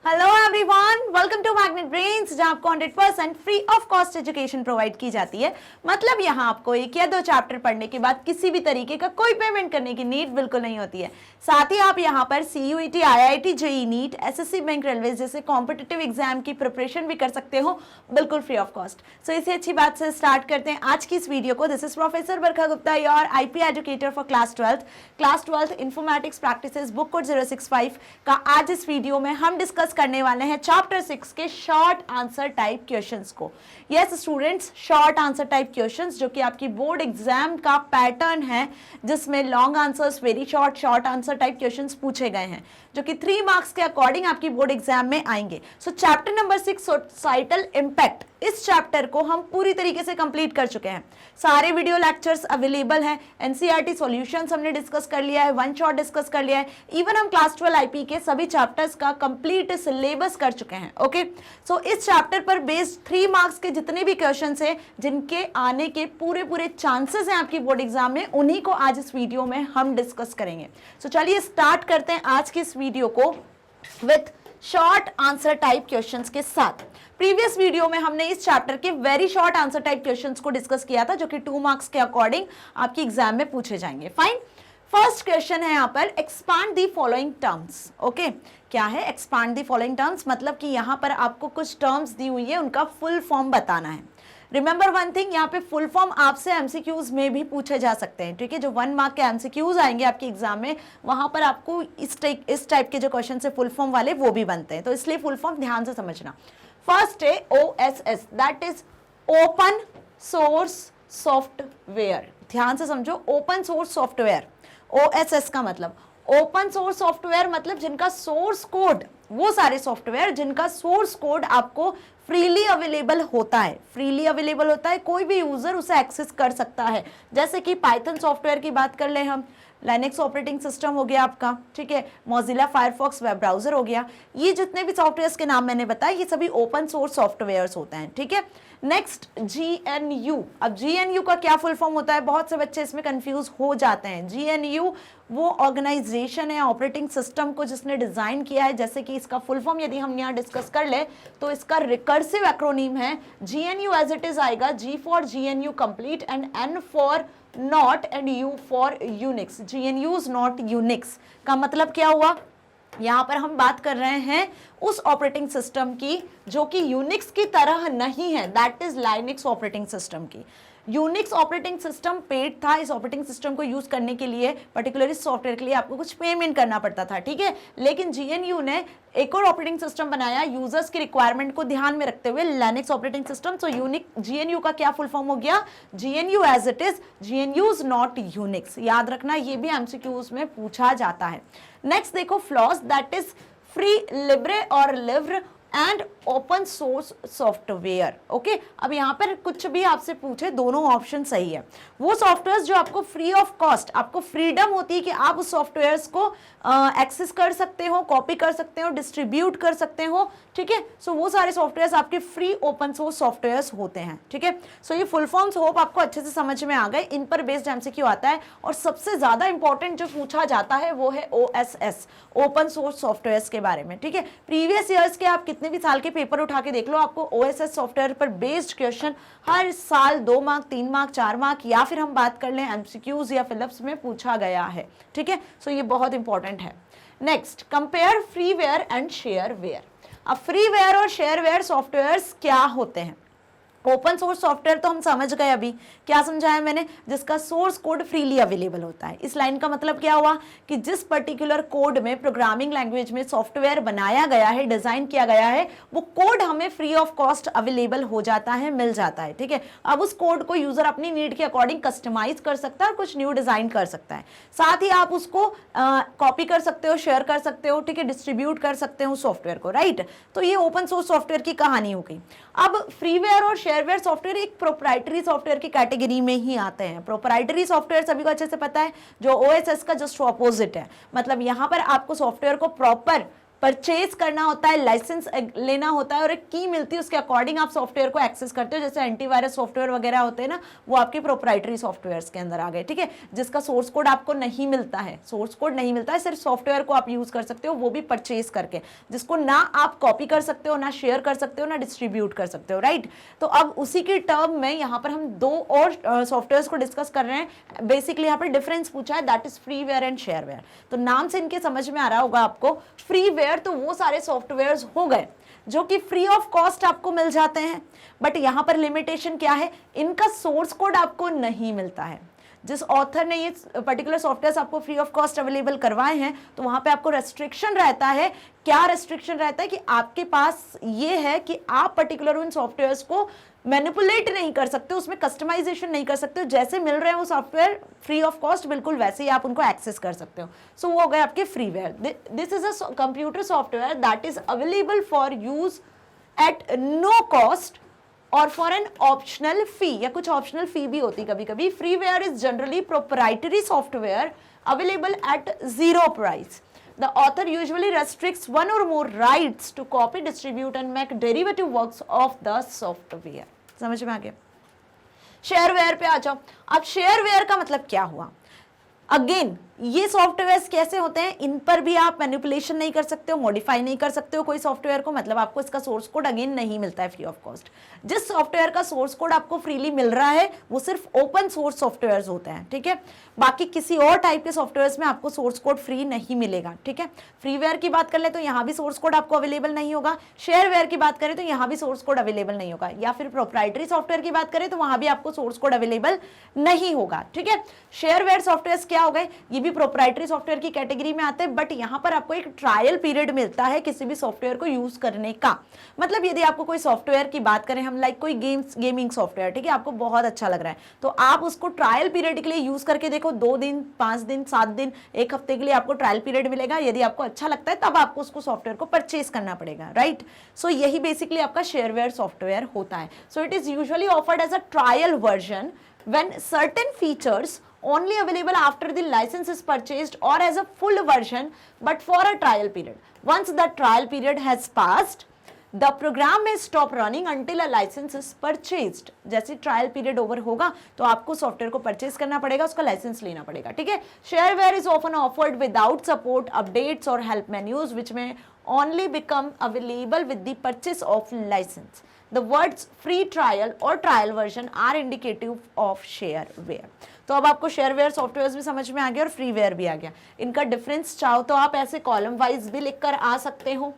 Hello everyone, welcome to magnet brains, जहां आपको 100% free of cost education provide की जाती है। मतलब यहां आपको एक या दो चैप्टर पढ़ने के बाद किसी भी तरीके का कोई पेमेंट करने की नीड बिल्कुल नहीं होती है। साथ ही आप यहां पर CUET, IIT, JEE NEET, SSC bank, railway जैसे कॉम्पिटिटिव एग्जाम की प्रिपरेशन भी कर सकते हो बिल्कुल फ्री ऑफ कॉस्ट। सो इसी अच्छी बात से स्टार्ट करते हैं आज की इस वीडियो को। This is professor Barkha Gupta, your IP educator for class 12th informatics practices, book code 065 का। आज इस वीडियो में हम डिस्कस करने वाले हैं चैप्टर 6 के शॉर्ट आंसर टाइप क्वेश्चंस को। Yes students, short answer type questions जो कि आपकी बोर्ड एग्जाम का पैटर्न है, जिसमें long answers, very short, short answer type questions पूछे गए हैं, जो कि 3 मार्क्स के अकॉर्डिंग आपकी बोर्ड एग्जाम में आएंगे। सो चैप्टर नंबर 6 सोसाइटल इंपैक्ट, इस चैप्टर को हम पूरी तरीके से कंप्लीट कर चुके हैं। सारे वीडियो लेक्चर्स अवेलेबल हैं। NCERT सॉल्यूशंस हमने डिस्कस कर लिया है, वन शॉट डिस्कस कर लिया है, इवन हम क्लास 12 IP के सभी चैप्टर्स का कंप्लीट सिलेबस कर चुके हैं। ओके, सो इस चैप्टर पर बेस्ड 3 मार्क्स के जितने भी क्वेश्चंस हैं, जिनके आने के पूरे चांसेस हैं आपकी बोर्ड एग्जाम में, उन्हीं को आज इस वीडियो में हम डिस्कस करेंगे। सो चलिए स्टार्ट करते हैं आज की इस वीडियो को with short answer type questions के साथ। प्रीवियस वीडियो में हमने इस चैप्टर के very short answer type questions को डिस्कस किया था, जो कि 2 मार्क्स के अकॉर्डिंग आपकी एग्जाम में पूछे जाएंगे। फाइन, फर्स्ट क्वेश्चन है यहाँ पर expand the following terms. Okay, क्या है एक्सपांड दी फॉलोइंग टर्म्स? मतलब कि यहाँ पर आपको कुछ टर्म्स दी हुई है, उनका फुल फॉर्म बताना है। रिमेंबर वन थिंग, यहाँ पे फुल फॉर्म आपसे MCQs में भी पूछे जा सकते हैं। ठीक है, जो 1 मार्क के MCQs आएंगे आपके एग्जाम में, वहां पर आपको इस टाइप के जो क्वेश्चन है फुल फॉर्म वाले, वो भी बनते हैं। तो इसलिए फुल फॉर्म ध्यान से समझना। फर्स्ट है OSS, that is open source software. ध्यान से समझो, ओपन सोर्स सॉफ्टवेयर। OSS का मतलब ओपन सोर्स सॉफ्टवेयर, मतलब जिनका सोर्स कोड, वो सारे सॉफ्टवेयर जिनका सोर्स कोड आपको फ्रीली अवेलेबल होता है। फ्रीली अवेलेबल होता है, कोई भी यूजर उसे एक्सेस कर सकता है। जैसे कि पाइथन सॉफ्टवेयर की बात कर ले हम, लाइनेक्स ऑपरेटिंग सिस्टम हो गया आपका, ठीक है, मोजिला फायरफॉक्स वेब ब्राउजर हो गया। ये जितने भी सॉफ्टवेयर्स के नाम मैंने बताए, ये सभी ओपन सोर्स सॉफ्टवेयर्स होते हैं। ठीक है, नेक्स्ट GNU। अब GNU का क्या फुल फॉर्म होता है? बहुत से बच्चे इसमें कंफ्यूज हो जाते हैं। GNU वो ऑर्गेनाइजेशन है, ऑपरेटिंग सिस्टम को जिसने डिजाइन किया है। जैसे कि इसका फुल फॉर्म यदि हम यहाँ डिस्कस कर ले, तो इसका रिकर्सिव एक्रोनीम है GNU, एज इट इज आएगा G for GNU complete and N for not and U for Unix. GNU's not Unix का मतलब क्या हुआ? यहाँ पर हम बात कर रहे हैं उस ऑपरेटिंग सिस्टम की जो कि यूनिक्स की तरह नहीं है, that is Linux operating system की। यूनिक्स ऑपरेटिंग सिस्टम पेड था। इस ऑपरेटिंग सिस्टम को यूज करने के लिए, पर्टिकुलर इस सॉफ्टवेयर के लिए आपको कुछ पेमेंट करना पड़ता था। ठीक है, लेकिन GNU ने एक और ऑपरेटिंग सिस्टम बनाया यूजर्स की रिक्वायरमेंट को ध्यान में रखते हुए, Linux operating system. So Unix GNU का क्या फुल फॉर्म हो गया? GNU as it is GNU's not Unix. याद रखना, ये भी MCQs में पूछा जाता है। नेक्स्ट देखो FLOSS, that is free, libre और livre and open source software. Okay, अब यहाँ पर कुछ भी आपसे पूछे, दोनों ऑप्शन सही है। वो सॉफ्टवेयर्स जो आपको फ्री ऑफ कॉस्ट, आपको फ्रीडम होती है कि आप उस सॉफ्टवेयर्स को एक्सेस कर सकते हो, कॉपी कर सकते हो, डिस्ट्रीब्यूट कर सकते हो। ठीक है, सो वो सारे सॉफ्टवेयर्स आपके फ्री ओपन सोर्स सॉफ्टवेयर्स होते हैं। ठीक है, सो ये फुल फॉर्म्स होप आपको अच्छे से समझ में आ गए। इन पर बेस्ड MCQ आता है, और सबसे ज्यादा इंपॉर्टेंट जो पूछा जाता है वो है OSS, ओपन सोर्स सॉफ्टवेयर्स के बारे में। ठीक है, प्रीवियस ईयर्स के आप कितने भी साल के पेपर उठा के देख लो, आपको OSS सॉफ्टवेयर पर बेस्ड क्वेश्चन हर साल 2 मार्क, 3 मार्क, 4 मार्क, या फिर हम बात कर लें MCQs या फिलिप्स में पूछा गया है। ठीक है, सो ये बहुत इंपॉर्टेंट है। Next, compare freeware and shareware. अब फ्रीवेयर और शेयरवेयर सॉफ्टवेयर्स क्या होते हैं? ओपन सोर्स सॉफ्टवेयर तो हम समझ गए, अभी क्या समझाया मैंने, जिसका सोर्स कोड फ्रीली अवेलेबल होता है। इस लाइन का मतलब क्या हुआ कि जिस पर्टिकुलर कोड में, प्रोग्रामिंग लैंग्वेज में सॉफ्टवेयर बनाया गया है, डिजाइन किया गया है, वो कोड हमें फ्री ऑफ कॉस्ट अवेलेबल हो जाता है, मिल जाता है। ठीक है, अब उस कोड को यूजर अपनी नीड के अकॉर्डिंग कस्टमाइज कर सकता है और कुछ न्यू डिजाइन कर सकता है। साथ ही आप उसको कॉपी कर सकते हो, शेयर कर सकते हो, ठीक है, डिस्ट्रीब्यूट कर सकते हो सॉफ्टवेयर को, राइट। तो ये ओपन सोर्स सॉफ्टवेयर की कहानी हो गई। अब फ्रीवेयर और शेयरवेयर सॉफ्टवेयर एक प्रोप्राइटरी सॉफ्टवेयर की कैटेगरी में ही आते हैं। प्रोप्राइटरी सॉफ्टवेयर सभी को अच्छे से पता है, जो OSS का जस्ट ऑपोजिट है। मतलब यहाँ पर आपको सॉफ्टवेयर को प्रॉपर परचेज करना होता है, लाइसेंस लेना होता है और एक की मिलती है, उसके अकॉर्डिंग आप सॉफ्टवेयर को एक्सेस करते हो। जैसे एंटीवायरस सॉफ्टवेयर वगैरह होते हैं ना, वो आपके प्रोप्राइटरी सॉफ्टवेयर्स के अंदर आ गए, ठीक है, जिसका सोर्स कोड आपको नहीं मिलता है, सोर्स कोड नहीं मिलता है, सिर्फ सॉफ्टवेयर को आप यूज कर सकते हो, वो भी परचेज करके, जिसको ना आप कॉपी कर सकते हो, ना शेयर कर सकते हो, ना डिस्ट्रीब्यूट कर सकते हो, राइट। तो अब उसी के टर्म में यहाँ पर हम दो और सॉफ्टवेयर को डिस्कस कर रहे हैं। बेसिकली यहाँ पर डिफरेंस पूछा है, that is freeware and shareware. तो नाम से इनके समझ में आ रहा होगा आपको, फ्रीवेयर तो वो सारे सॉफ्टवेयर हो गए जो कि फ्री ऑफ कॉस्ट आपको मिल जाते हैं, बट यहां पर लिमिटेशन क्या है, इनका सोर्स कोड आपको नहीं मिलता है। जिस ऑथर ने ये पर्टिकुलर सॉफ्टवेयर आपको फ्री ऑफ कॉस्ट अवेलेबल करवाए हैं, तो वहां पे आपको रेस्ट्रिक्शन रहता है। क्या रेस्ट्रिक्शन रहता है कि आपके पास ये है कि आप पर्टिकुलर उन सॉफ्टवेयर्स को मैनिपुलेट नहीं कर सकते, उसमें कस्टमाइजेशन नहीं कर सकते, जैसे मिल रहे हैं वो सॉफ्टवेयर फ्री ऑफ कॉस्ट, बिल्कुल वैसे ही आप उनको एक्सेस कर सकते हो। सो वो हो गए आपके freeware. This is a computer software that is available for use at no cost और फॉर एन ऑप्शनल फी, या कुछ ऑप्शनल फी भी होती कभी कभी। Freeware is generally proprietary software available at zero price. The author usually restricts one or more rights to copy, distribute and make derivative works of the software. समझ में आ गया? Shareware पे आ जाओ। अब शेयरवेयर का मतलब क्या हुआ? अगेन ये सॉफ्टवेयर कैसे होते हैं, इन पर भी आप मैनिपुलेशन नहीं कर सकते हो, मॉडिफाई नहीं कर सकते हो कोई सॉफ्टवेयर को, मतलब आपको इसका सोर्स कोड अगेन नहीं मिलता है फ्री ऑफ कॉस्ट। जिस सॉफ्टवेयर का सोर्स कोड आपको फ्रीली मिल रहा है वो सिर्फ ओपन सोर्स सॉफ्टवेयर होते हैं, ठीक है। बाकी किसी और टाइप के सॉफ्टवेयर में आपको सोर्स कोड फ्री नहीं मिलेगा, ठीक है। फ्रीवेयर की बात कर ले तो यहाँ भी सोर्स कोड आपको अवेलेबल नहीं होगा, शेयरवेयर की बात करें तो यहाँ भी सोर्स कोड अवेलेबल नहीं होगा, या फिर प्रोप्राइटरी सॉफ्टवेयर की बात करें तो वहां भी आपको सोर्स कोड अवेलेबल नहीं होगा, ठीक है। शेयरवेयर सॉफ्टवेयर क्या हो गए, ये भी प्रोप्राइटरी सॉफ्टवेयर की कैटेगरी में आते हैं, बट यहां पर आपको एक ट्रायल पीरियड मिलता है किसी भी सॉफ्टवेयर को यूज करने का। मतलब यदि आपको कोई सॉफ्टवेयर की बात करें हम, लाइक कोई गेमिंग सॉफ्टवेयर, ठीक है, आपको बहुत अच्छा लग रहा है तो आप उसको ट्रायल पीरियड के लिए यूज करके देखो, 2 दिन, 5 दिन, 7 दिन, 1 हफ्ते के लिए आपको ट्रायल पीरियड मिलेगा। यदि आपको अच्छा लगता है तब आपको उसको सॉफ्टवेयर को परचेज करना पड़ेगा, राइट। सो यही बेसिकली आपका शेयरवेयर सॉफ्टवेयर होता है। So it is usually offered as a trial version when certain features only available after the license is purchased, or as a full version but for a trial period. Once the trial period has passed, the program may stop running until a license is purchased. जैसे trial period over होगा तो आपको software को purchase करना पड़ेगा, उसका licence लेना पड़ेगा, ठीक है। Shareware is often offered without support, updates और help menus which may only become available with the purchase of license. The words free trial or trial version are indicative of shareware. तो अब आपको shareware software भी समझ में आ गया और freeware भी आ गया। इनका डिफरेंस चाहो तो आप ऐसे कॉलम वाइज भी लिखकर आ सकते हो,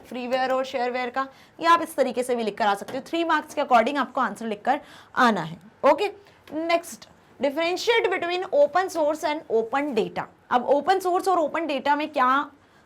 फ्रीवेयर और शेयरवेयर का, या आप इस तरीके से भी लिखकर आ सकते हो। 3 मार्क्स के अकॉर्डिंग आपको आंसर लिखकर आना है, okay. Next, differentiate between open source and open data. अब ओपन सोर्स और ओपन डेटा में क्या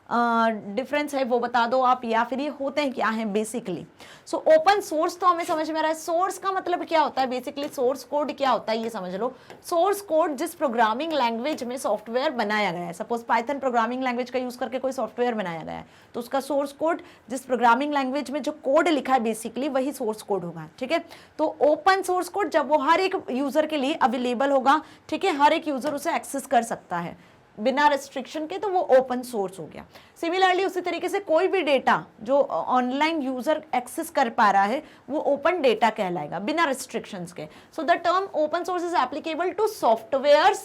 डिफरेंस है वो बता दो आप, या फिर ये होते हैं क्या है बेसिकली। सो ओपन सोर्स तो हमें समझ में आ रहा है, सोर्स का मतलब क्या होता है, बेसिकली सोर्स कोड क्या होता है ये समझ लो। सोर्स कोड जिस प्रोग्रामिंग लैंग्वेज में सॉफ्टवेयर बनाया गया है, सपोज पाइथन प्रोग्रामिंग लैंग्वेज का यूज करके कोई सॉफ्टवेयर बनाया गया है तो उसका सोर्स कोड, जिस प्रोग्रामिंग लैंग्वेज में जो कोड लिखा है बेसिकली वही सोर्स कोड होगा, ठीक है। तो ओपन सोर्स कोड जब वो हर एक यूजर के लिए अवेलेबल होगा, ठीक है, हर एक यूजर उसे एक्सेस कर सकता है बिना रेस्ट्रिक्शन के, तो वो ओपन सोर्स हो गया। सिमिलरली उसी तरीके से कोई भी डेटा जो ऑनलाइन यूजर एक्सेस कर पा रहा है वो ओपन डेटा कहलाएगा बिना रेस्ट्रिक्शंस के। So the term open source is applicable to softwares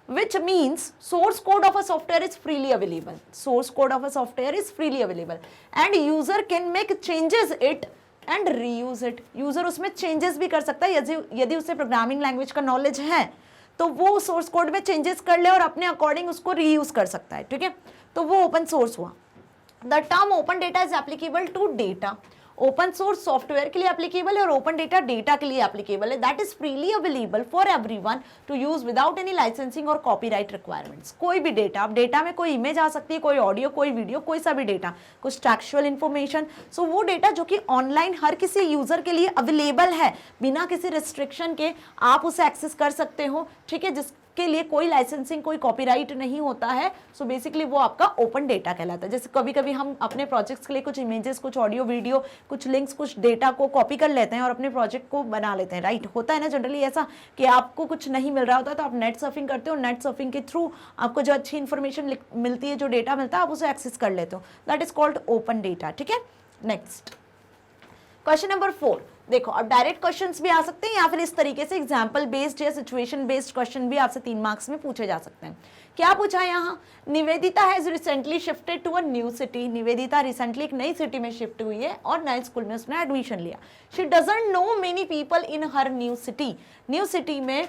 which means source code of a software is freely available. Source code of a software is freely available and user can make changes it and reuse it. User उसमें changes भी कर सकता है, यदि उसे programming language का knowledge है तो वो सोर्स कोड में चेंजेस कर ले और अपने अकॉर्डिंग उसको रीयूज कर सकता है, ठीक है। तो वो ओपन सोर्स हुआ। The term open data is applicable to data. Open source software के लिए एप्लीकेबल है और ओपन डेटा डेटा के लिए एप्लीकेबल है, that is freely available for everyone to use without any licensing और कॉपीराइट रिक्वायरमेंट्स। कोई भी डेटा, अब डेटा में कोई इमेज आ सकती है, कोई ऑडियो, कोई वीडियो, कोई सा भी डेटा, कुछ टेक्सचुअल इन्फॉर्मेशन, सो वो डेटा जो कि ऑनलाइन हर किसी यूजर के लिए अवेलेबल है बिना किसी रिस्ट्रिक्शन के, आप उसे एक्सेस कर सकते हो, ठीक है। के लिए कोई लाइसेंसिंग, कोई कॉपीराइट नहीं होता है। सो बेसिकली वो आपका ओपन डेटा कहलाता है। जैसे कभी कभी हम अपने प्रोजेक्ट्स के लिए कुछ इमेजेस, कुछ ऑडियो वीडियो, कुछ लिंक्स, कुछ डेटा को कॉपी कर लेते हैं और अपने प्रोजेक्ट को बना लेते हैं, राइट। होता है ना जनरली ऐसा कि आपको कुछ नहीं मिल रहा होता तो आप नेट सर्फिंग करते हो, नेट सर्फिंग के थ्रू आपको जो अच्छी इंफॉर्मेशन मिलती है, जो डेटा मिलता है, आप उसे एक्सेस कर लेते हो। That is called open data, ठीक है। नेक्स्ट क्वेश्चन नंबर 4, देखो अब डायरेक्ट क्वेश्चंस भी आ सकते हैं या फिर इस तरीके से एग्जांपल बेस्ड या सिचुएशन बेस्ड क्वेश्चन भी आपसे 3 मार्क्स में पूछे जा सकते हैं। क्या पूछा है यहाँ, Nivedita has recently shifted to a new city. Nivedita recently एक नई सिटी में शिफ्ट हुई है और नए स्कूल में उसने एडमिशन लिया। She doesn't know many people in her new city. New city में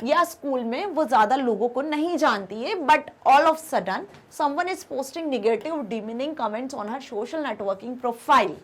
या स्कूल में वो ज्यादा लोगों को नहीं जानती है, but all of sudden someone is posting negative demeaning comments on her social networking profile.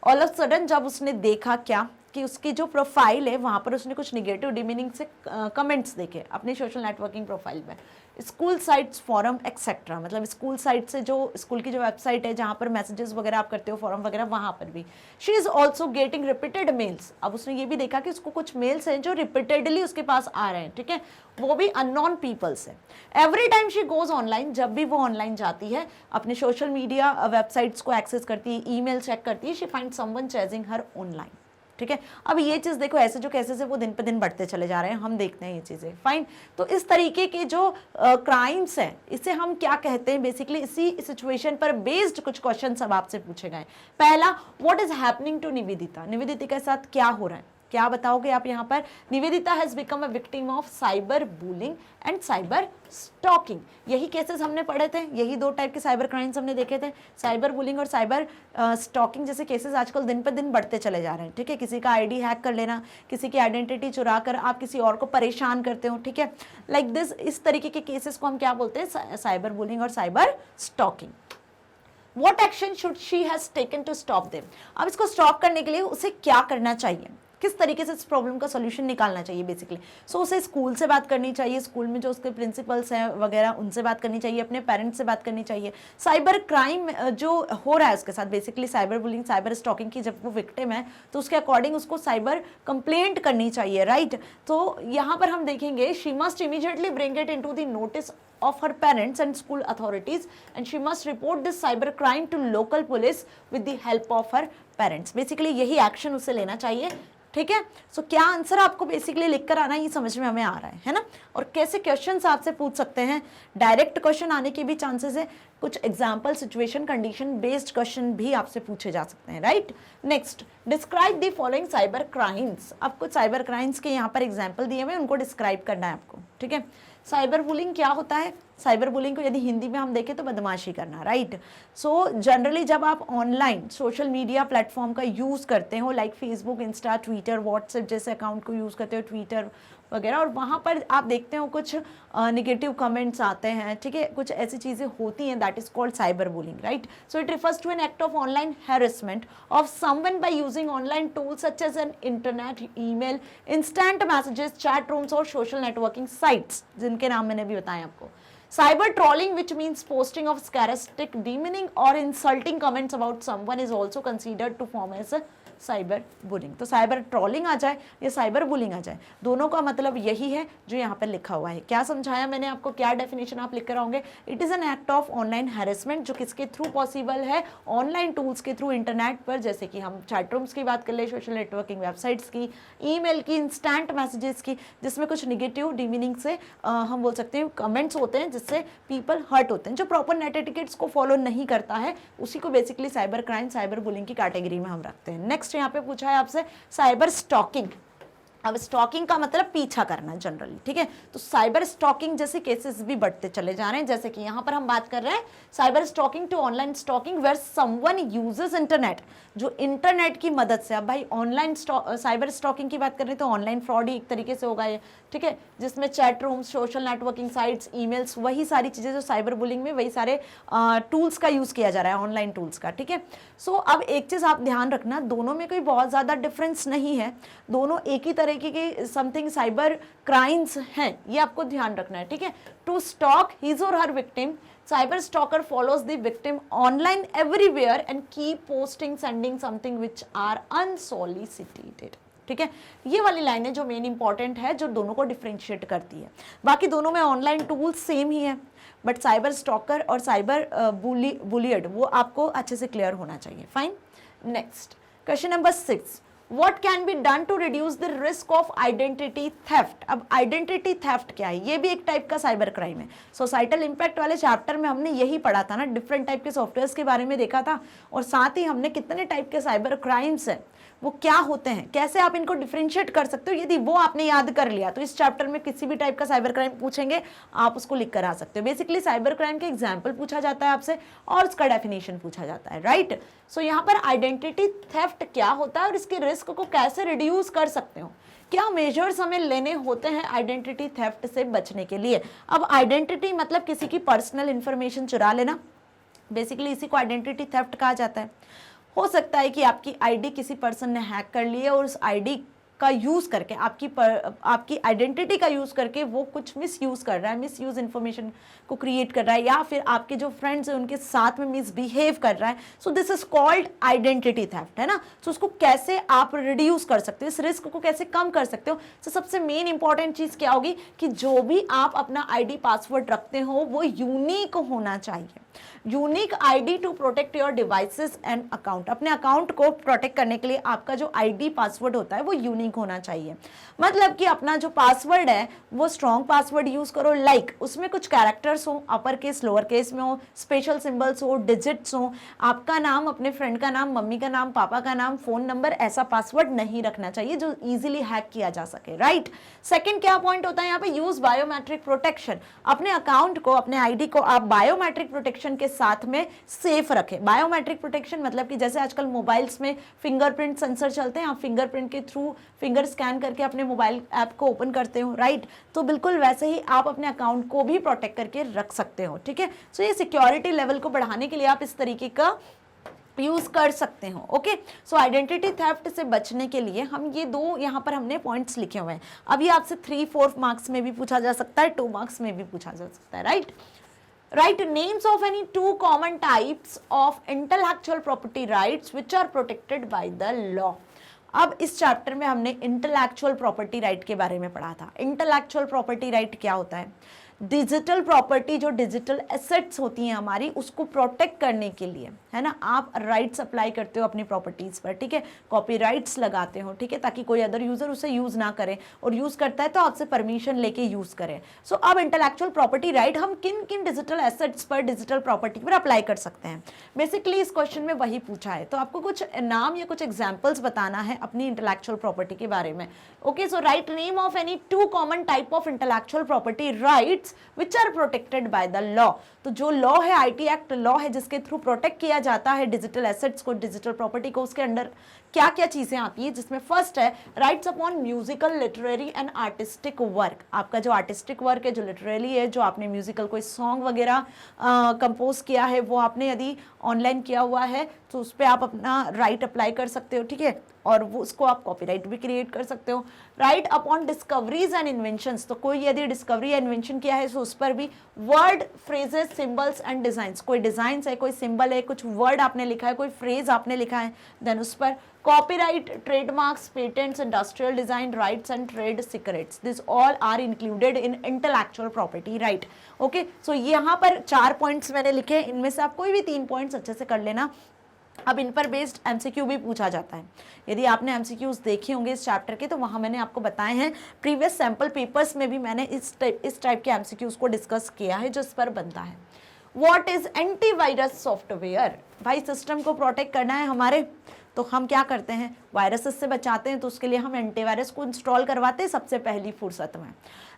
All of sudden जब उसने देखा क्या कि उसकी जो प्रोफाइल है वहां पर उसने कुछ निगेटिव डिमीनिंग से कमेंट्स देखे अपनी सोशल नेटवर्किंग प्रोफाइल में, स्कूल साइट्स, फॉरम एक्सेट्रा, मतलब स्कूल साइट से जो स्कूल की जो वेबसाइट है जहां पर मैसेजेस वगैरह आप करते हो, फॉरम वगैरह, वहां पर भी। She is also getting repeated mails. अब उसने ये भी देखा कि उसको कुछ मेल्स हैं जो रिपीटेडली उसके पास आ रहे हैं, ठीक है, वो भी अननोन पीपल से। Every time she goes online, जब भी वो ऑनलाइन जाती है, अपने सोशल मीडिया वेबसाइट्स को एक्सेस करती है, ईमेल चेक करती है, she find someone chasing her online, ठीक है। अब ये चीज देखो, ऐसे जो केसेस है वो दिन पे दिन बढ़ते चले जा रहे हैं, हम देखते हैं ये चीजें, फाइन। तो इस तरीके के जो क्राइम्स हैं, इसे हम क्या कहते हैं, बेसिकली इसी सिचुएशन पर बेस्ड कुछ क्वेश्चन सब आपसे पूछे गए। पहला, what is happening to Nivedita. Nivedita के साथ क्या हो रहा है, क्या बताओगे आप यहाँ पर। Nivedita has become a victim of cyber bullying and cyber stalking. यही केसेस हमने पढ़े थे, यही 2 टाइप के साइबर क्राइम्स हमने देखे थे, साइबर बुलिंग और साइबर स्टॉकिंग जैसे केसेस आजकल दिन पर दिन बढ़ते चले जा रहे हैं, ठीक है। किसी का आईडी हैक कर लेना, किसी की आइडेंटिटी चुरा कर आप किसी और को परेशान करते हो, ठीक है, लाइक दिस। इस तरीके के केसेस को हम क्या बोलते हैं, साइबर बुलिंग और cyber stalking. What action should she has taken to stop them? अब इसको स्टॉप करने के लिए उसे क्या करना चाहिए, किस तरीके से इस प्रॉब्लम का सोल्यूशन निकालना चाहिए बेसिकली। सो उसे स्कूल से बात करनी चाहिए, स्कूल में जो उसके प्रिंसिपल्स हैं वगैरह उनसे बात करनी चाहिए, अपने पेरेंट्स से बात करनी चाहिए। साइबर क्राइम जो हो रहा है उसके साथ, basically cyber bullying, cyber stalking की जब वो विक्टिम है तो उसके अकॉर्डिंग उसको साइबर कंप्लेंट करनी चाहिए, राइट। तो यहाँ पर हम देखेंगे, she must immediately bring it into the notice of her parents and school authorities and she must report this cyber crime to local police with the help of her parents। Basically यही action उसे लेना चाहिए, ठीक है। सो क्या answer आपको basically लिखकर आना, ये समझ में हमें आ रहा है ना। और कैसे क्वेश्चंस आपसे पूछ सकते हैं, डायरेक्ट क्वेश्चन आने के भी चांसेस है, कुछ example, situation, condition based question भी आपसे पूछे जा सकते हैं, right. Next, describe the following cyber crimes. आपको साइबर क्राइम्स के यहाँ पर एग्जाम्पल दिए हुए, उनको डिस्क्राइब करना है आपको, ठीक है। साइबर बुलिंग क्या होता है, साइबर बुलिंग को यदि हिंदी में हम देखें तो बदमाशी करना, राइट। सो जनरली जब आप ऑनलाइन सोशल मीडिया प्लेटफॉर्म का यूज़ करते हो, like Facebook, Insta, Twitter, WhatsApp जैसे अकाउंट को यूज़ करते हो, ट्विटर वगैरह, और वहाँ पर आप देखते हो कुछ नेगेटिव कमेंट्स आते हैं, ठीक है, कुछ ऐसी चीज़ें होती हैं, that is called cyber bullying, right. So it refers to an act of online harassment of someone by using online tools such as an internet, email, instant messages, chat rooms और सोशल नेटवर्किंग साइट्स, जिनके नाम मैंने भी बताए आपको। Cyber trolling, which means posting of sarcastic, demeaning or insulting comments about someone, is also considered to form as a cyber bullying. तो cyber trolling आ जाए या साइबर बुलिंग आ जाए, दोनों का मतलब यही है जो यहाँ पर लिखा हुआ है। क्या समझाया मैंने आपको, क्या डेफिनेशन आप लिख कर आओगे, it is an act of online harassment जो किसके थ्रू पॉसिबल है, ऑनलाइन टूल्स के थ्रू, इंटरनेट पर, जैसे कि हम चैट रूम्स की बात कर ले, सोशल नेटवर्किंग वेबसाइट्स की, ईमेल की, इंस्टेंट मैसेजेस की, जिसमें कुछ निगेटिव डिमीनिंग से हम बोल सकते हैं कमेंट्स होते हैं जिससे पीपल हर्ट होते हैं। जो प्रॉपर नेट एटिकेट्स को फॉलो नहीं करता है उसी को basically cyber crime, cyber bullying की कैटेगरी में हम रखते हैं। नेक्स्ट यहाँ पे पूछा है आपसे साइबर स्टॉकिंग। अब स्टॉकिंग का मतलब पीछा करना जनरली, ठीक है। तो साइबर स्टॉकिंग जैसे केसेस भी बढ़ते चले जा रहे हैं, जैसे कि यहाँ पर हम बात कर रहे हैं cyber stalking to online stalking where someone uses internet, जो इंटरनेट की मदद से। अब भाई ऑनलाइन साइबर स्टॉकिंग की बात कर रहे हैं तो ऑनलाइन फ्रॉड ही एक तरीके से होगा ये, ठीक है, जिसमें chat rooms, social networking sites, emails, वही सारी चीजें जो साइबर बुलिंग में, वही सारे टूल्स का यूज किया जा रहा है, ऑनलाइन टूल्स का, ठीक है। सो अब एक चीज आप ध्यान रखना, दोनों में कोई बहुत ज्यादा डिफरेंस नहीं है, दोनों एक ही तरह के समथिंग साइबर क्राइम्स हैं, ये आपको ध्यान रखना है, ठीक है। टू स्टॉक हिज और हर victim, cyber stalker follows the victim online everywhere and keep posting, sending something which are unsolicited, ठीक है, ये वाली लाइनें जो मेन इंपॉर्टेंट है, जो दोनों को डिफ्रेंशिएट करती है। बाकी दोनों में ऑनलाइन टूल्स सेम ही है, बट साइबर स्टॉकर और साइबर बुलियड वो आपको अच्छे से क्लियर होना चाहिए। Fine, next question number 6, What can be done to reduce the risk of identity theft? अब आइडेंटिटी थेफ्ट क्या है? ये भी एक टाइप का साइबर क्राइम है। सोसाइटल इम्पैक्ट वाले चैप्टर में हमने यही पढ़ा था ना, डिफरेंट टाइप के सॉफ्टवेयर्स के बारे में देखा था, और साथ ही हमने कितने टाइप के साइबर क्राइम्स हैं, वो क्या होते हैं, कैसे आप इनको डिफरेंशिएट कर सकते हो। यदि वो आपने याद कर लिया तो इस चैप्टर में किसी भी टाइप का साइबर क्राइम पूछेंगे आप उसको लिख कर आ सकते हो। बेसिकली साइबर क्राइम के एग्जाम्पल पूछा जाता है आपसे और उसका डेफिनेशन पूछा जाता है, राइट। सो यहाँ पर आइडेंटिटी थेफ्ट क्या होता है और इसके रिस्क को कैसे रिड्यूस कर सकते हो, क्या मेजर्स हमें लेने होते हैं आइडेंटिटी थेफ्ट से बचने के लिए। अब आइडेंटिटी मतलब किसी की पर्सनल इंफॉर्मेशन चुरा लेना, बेसिकली इसी को आइडेंटिटी थेफ्ट कहा जाता है। हो सकता है कि आपकी आईडी किसी पर्सन ने हैक कर ली है और उस आईडी का यूज करके आपकी आइडेंटिटी का यूज करके वो कुछ मिस यूज कर रहा है, मिस यूज इन्फॉर्मेशन को क्रिएट कर रहा है, या फिर आपके जो फ्रेंड्स हैं उनके साथ में मिसबिहेव कर रहा है। So this is called identity theft, है ना। सो उसको कैसे आप रिड्यूस कर सकते हो, इस रिस्क को कैसे कम कर सकते हो। तो सबसे मेन इंपॉर्टेंट चीज क्या होगी कि जो भी आप अपना आईडी पासवर्ड रखते हो वो यूनिक होना चाहिए। Unique ID to protect your devices and account. अपने अकाउंट को प्रोटेक्ट करने के लिए आपका जो आईडी पासवर्ड होता है वो यूनिक होना चाहिए। मतलब कि अपना जो पासवर्ड है वो स्ट्रॉन्ग पासवर्ड यूज करो, लाइक उसमें कुछ कैरेक्टर्स हो, अपर केस लोअर केस में हो, स्पेशल सिंबल्स हो, डिजिट्स हो, आपका नाम, अपने फ्रेंड का नाम, मम्मी का नाम, पापा का नाम, फोन नंबर, ऐसा पासवर्ड नहीं रखना चाहिए जो इजीली हैक किया जा सके, राइट। सेकंड क्या पॉइंट होता है यहाँ पे, यूज बायोमेट्रिक प्रोटेक्शन। अपने अकाउंट को, अपने आईडी को आप बायोमेट्रिक प्रोटेक्शन के साथ में सेफ रखें। बायोमेट्रिक प्रोटेक्शन मतलब कि जैसे आजकल मोबाइल्स में फिंगरप्रिंट सेंसर चलते हैं, आप फिंगरप्रिंट के थ्रू फिंगर स्कैन करके अपने मोबाइल ऐप को ओपन करते हो, राइट। तो बिल्कुल वैसे ही आप अपने अकाउंट को भी प्रोटेक्ट करके रख सकते हो, ठीक है। सो ये सिक्योरिटी लेवल को बढ़ाने के लिए आप इस तरीके का यूज कर सकते हो, ओके। सो आइडेंटिटी थेफ्ट से बचने के लिए हम ये दो यहाँ पर हमने पॉइंट्स लिखे हुए हैं। अभी आपसे 3-4 मार्क्स में भी पूछा जा सकता है, 2 मार्क्स में भी पूछा जा सकता है, right. Write names of any 2 common types of intellectual property rights which are protected by the law. अब इस चैप्टर में हमने इंटेलेक्चुअल प्रॉपर्टी राइट के बारे में पढ़ा था। इंटेलेक्चुअल प्रॉपर्टी राइट क्या होता है? डिजिटल प्रॉपर्टी, जो डिजिटल एसेट्स होती हैं हमारी, उसको प्रोटेक्ट करने के लिए, है ना, आप राइट्स अप्लाई करते हो अपनी प्रॉपर्टीज पर, ठीक है, कॉपीराइट्स लगाते हो, ठीक है, ताकि कोई अदर यूजर उसे यूज ना करे, और यूज करता है तो आपसे परमिशन लेके यूज करे। सो अब इंटेलेक्चुअल प्रॉपर्टी राइट हम किन किन डिजिटल एसेट्स पर, डिजिटल प्रॉपर्टी पर अप्लाई कर सकते हैं। बेसिकली इस क्वेश्चन में वही पूछा है, तो आपको कुछ नाम या कुछ एग्जाम्पल्स बताना है अपनी इंटेलेक्चुअल प्रॉपर्टी के बारे में। Okay, so write name of any 2 common type of intellectual property rights which are protected by the law। तो जो लॉ है, आईटी एक्ट लॉ है, जिसके थ्रू प्रोटेक्ट किया जाता है डिजिटल एसेट्स को, डिजिटल प्रॉपर्टी को, उसके अंडर क्या क्या चीजें आती है, जिसमें फर्स्ट है rights upon musical, literary and artistic work. आपका जो आर्टिस्टिक वर्क है, जो लिटरेरी है, जो आपने म्यूजिकल कोई सॉन्ग वगैरह कंपोज किया है, वो आपने यदि ऑनलाइन किया हुआ है तो उस पर आप अपना राइट अप्लाई कर सकते हो, ठीक है, और वो उसको आप कॉपीराइट भी क्रिएट कर सकते हो। Right upon discoveries and inventions, तो कोई यदि डिस्कवरी या इन्वेंशन किया है तो उस पर भी word, phrases, symbols and designs, कोई डिजाइंस है, कोई सिंबल है, कुछ वर्ड आपने लिखा है, कोई फ्रेज आपने लिखा है, देन उस पर copyright, trademarks, patents, industrial design rights and trade secrets, this all are included in intellectual property right. Okay, so यहाँ पर 4 पॉइंट्स मैंने लिखे, इनमें से आप कोई भी 3 पॉइंट्स अच्छे से कर लेना। अब इन पर बेस्ड एमसीक्यू भी पूछा जाता है। यदि आपने एमसीक्यूज देखे होंगे इस चैप्टर के, तो वहाँ मैंने आपको बताए हैं, प्रीवियस सैम्पल पेपर्स में भी मैंने इस टाइप के एमसीक्यूज को डिस्कस किया है जो इस पर बनता है। What is antivirus software? भाई सिस्टम को प्रोटेक्ट करना है हमारे, तो हम क्या करते हैं, वायरसेस से बचाते हैं, तो उसके लिए हम एंटीवायरस को इंस्टॉल करवाते हैं सबसे पहली फुर्सत में।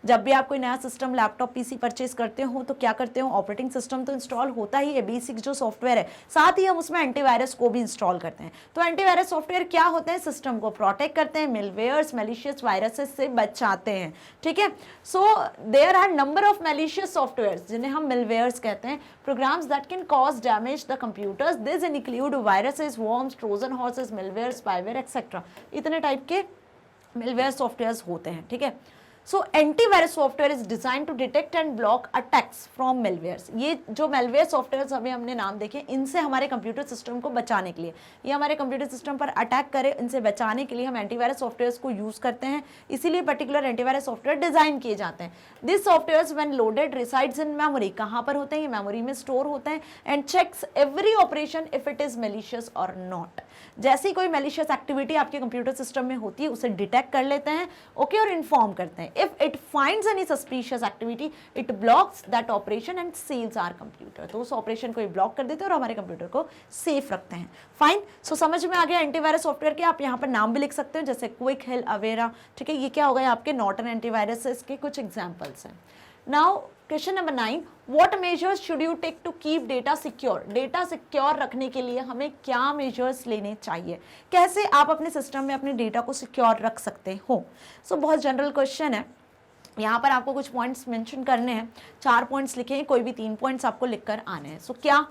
जब भी आप कोई नया सिस्टम, लैपटॉप, पीसी परचेज करते हो तो क्या करते हो, ऑपरेटिंग सिस्टम तो इंस्टॉल होता ही है, बेसिक जो सॉफ्टवेयर है, साथ ही हम उसमें एंटीवायरस को भी इंस्टॉल करते हैं। तो एंटीवायरस सॉफ्टवेयर क्या होते हैं, सिस्टम को प्रोटेक्ट करते हैं, मिलवेयर्स, मैलिशियस वायरसेस से बचाते हैं, ठीक है। So there are number of malicious software जिन्हें हम मिलवेयर्स कहते हैं, programs that can cause damage the computers, this include viruses, worms, Trojan horses, malware, spyware etcetera. इतने टाइप के मिलवेयर सॉफ्टवेयर होते हैं, ठीक है। So antivirus software is design to detect and block attacks from malwares. ये जो malware software अभी हमने नाम देखे, इनसे हमारे कंप्यूटर सिस्टम को बचाने के लिए, ये हमारे कंप्यूटर सिस्टम पर अटैक करे, इनसे बचाने के लिए हम एंटीवायरस सॉफ्टवेयर को यूज करते हैं, इसीलिए पर्टिकुलर एंटीवायरस सॉफ्टवेयर डिजाइन किए जाते हैं। This software when loaded resides in memory, कहाँ पर होते हैं, ये मेमोरी में स्टोर होते हैं, and checks every operation if it is malicious और नॉट। जैसी कोई मेलिशियस एक्टिविटी आपके कंप्यूटर सिस्टम में होती है उसे डिटेक्ट कर लेते हैं, ओके, और इन्फॉर्म करते हैं। If it finds any suspicious activity it blocks that operation and seals our computer. तो उस ऑपरेशन को ब्लॉक कर देते हैं और हमारे कंप्यूटर को सेफ रखते हैं। फाइन, सो समझ में आ गया एंटीवायरस सॉफ्टवेयर के। आप यहाँ पर नाम भी लिख सकते हो, जैसे क्विक हेल, अवेरा, ठीक है, ये क्या हो गया आपके नॉर्टन एंटीवायरस, इसके कुछ एग्जाम्पल्स हैं। Now question number 9, what measures should you take to keep data secure. Data secure रखने के लिए हमें क्या मेजर्स लेने चाहिए, कैसे आप अपने सिस्टम में अपने डेटा को सिक्योर रख सकते हो। सो बहुत जनरल क्वेश्चन है, यहाँ पर आपको कुछ पॉइंट्स मेंशन करने हैं, 4 पॉइंट्स लिखे हैं, कोई भी 3 पॉइंट्स आपको लिखकर आने हैं। सो क्या,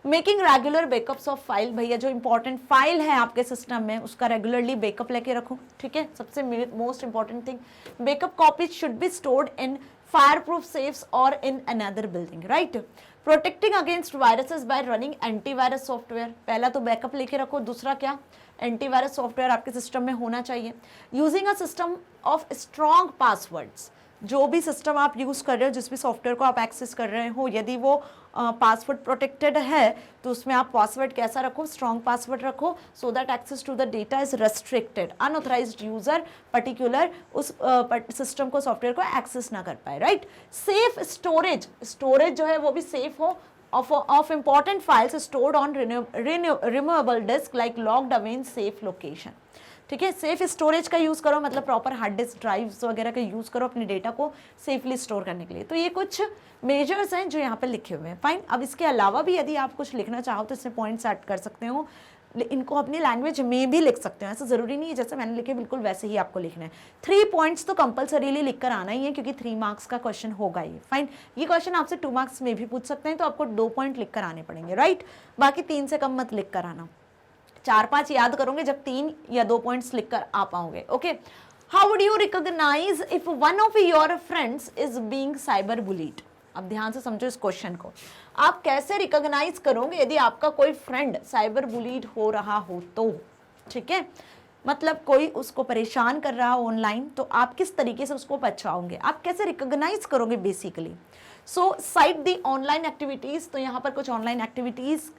making regular backups of file, भैया जो इंपॉर्टेंट फाइल है आपके सिस्टम में उसका रेगुलरली बैकअप लेके रखो, ठीक है, सबसे most important thing. Backup copies should be stored in fireproof safes or in another building, right? Protecting against viruses by running antivirus software, पहला तो बैकअप लेके रखो, दूसरा क्या, एंटीवायरस सॉफ्टवेयर आपके सिस्टम में होना चाहिए। Using a system of strong passwords, जो भी सिस्टम आप यूज़ कर रहे हो, जिस भी सॉफ्टवेयर को आप एक्सेस कर रहे हो, यदि वो पासवर्ड प्रोटेक्टेड है तो उसमें आप पासवर्ड कैसा रखो, स्ट्रॉन्ग पासवर्ड रखो, so that access to the data is restricted, unauthorized user particular उस सिस्टम को, सॉफ्टवेयर को एक्सेस ना कर पाए, राइट। सेफ स्टोरेज, स्टोरेज जो है वो भी सेफ हो of important files stored on removable disk like locked away in safe location, ठीक है। सेफ स्टोरेज का यूज़ करो, मतलब प्रॉपर हार्ड डिस्क ड्राइव्स वगैरह का यूज़ करो अपने डेटा को सेफली स्टोर करने के लिए। तो ये कुछ मेजर्स हैं जो यहाँ पे लिखे हुए हैं। फाइन, अब इसके अलावा भी यदि आप कुछ लिखना चाहो तो इसमें पॉइंट्स ऐड कर सकते हो, इनको अपनी लैंग्वेज में भी लिख सकते हो, ऐसा ज़रूरी नहीं है जैसे मैंने लिखे बिल्कुल वैसे ही आपको लिखना है। 3 पॉइंट्स तो कंपलसरीली लिख कर आना ही है, क्योंकि 3 मार्क्स का क्वेश्चन होगा ये। फाइन, ये क्वेश्चन आपसे 2 मार्क्स में भी पूछ सकते हैं, तो आपको 2 पॉइंट लिख कर आने पड़ेंगे, राइट। बाकी 3 से कम मत लिख कर आना, 4-5 याद करोगे जब 3 या 2 पॉइंट्स लिख कर आ पाओगे, okay. How would you recognize if one of your friends is being cyber bullied. अब ध्यान से समझो इस क्वेश्चन को, आप कैसे रिकॉग्नाइज करोगे यदि आपका कोई फ्रेंड साइबर बुलीड हो रहा हो तो, ठीक है, मतलब कोई उसको परेशान कर रहा हो ऑनलाइन, तो आप किस तरीके से उसको बचाओगे, आप कैसे रिकॉग्नाइज करोगे बेसिकली। सो साइट दी ऑनलाइन एक्टिविटीज, तो यहाँ पर कुछ ऑनलाइन एक्टिविटीज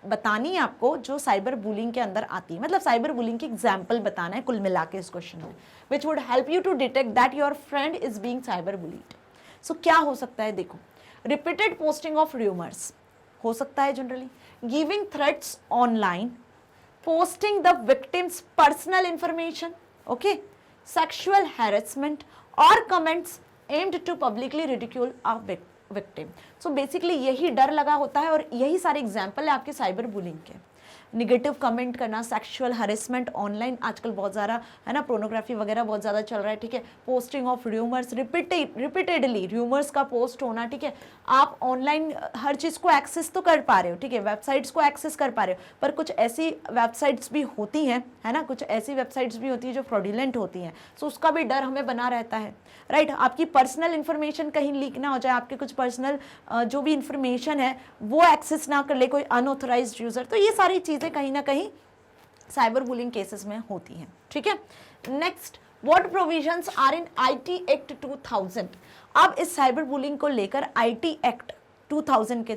बतानी है आपको जो साइबर बुलिंग के अंदर आती है, मतलब साइबर बुलिंग की एग्जाम्पल बताना है कुल मिला के इस क्वेश्चन में, which would help you to detect that your friend is being cyber bullied. So क्या हो सकता है, देखो, रिपीटेड पोस्टिंग ऑफ र्यूमर्स हो सकता है generally, giving threats online, posting the victim's personal information, okay, sexual harassment और comments aimed to publicly ridicule a victim. So basically यही डर लगा होता है और यही सारे एग्जाम्पल है आपके साइबर बुलिंग के। निगेटिव कमेंट करना, सेक्सुअल हरेसमेंट ऑनलाइन आजकल बहुत ज़्यादा है ना, पोर्नोग्राफी वगैरह बहुत ज़्यादा चल रहा है, ठीक है। Posting of rumours, repeatedly rumours का पोस्ट होना, ठीक है। आप ऑनलाइन हर चीज़ को एक्सेस तो कर पा रहे हो, ठीक है, वेबसाइट्स को एक्सेस कर पा रहे हो, पर कुछ ऐसी वेबसाइट्स भी होती हैं, है ना, कुछ ऐसी वेबसाइट्स भी होती हैं जो फ्रॉडुलेंट होती हैं, सो उसका भी डर हमें बना रहता है, राइट। आपकी पर्सनल इन्फॉर्मेशन कहीं लीक ना हो जाए, आपके कुछ पर्सनल जो भी इंफॉर्मेशन है वो एक्सेस ना कर ले कोई अनऑथराइज्ड यूज़र, तो ये सारी चीज़ें कहीं ना कहीं साइबर बुलिंग केसेस में होती हैं, ठीक है। Next, what provisions are in IT act 2000। अब इस साइबर बुलिंग को लेकर आईटी एक्ट 2000 के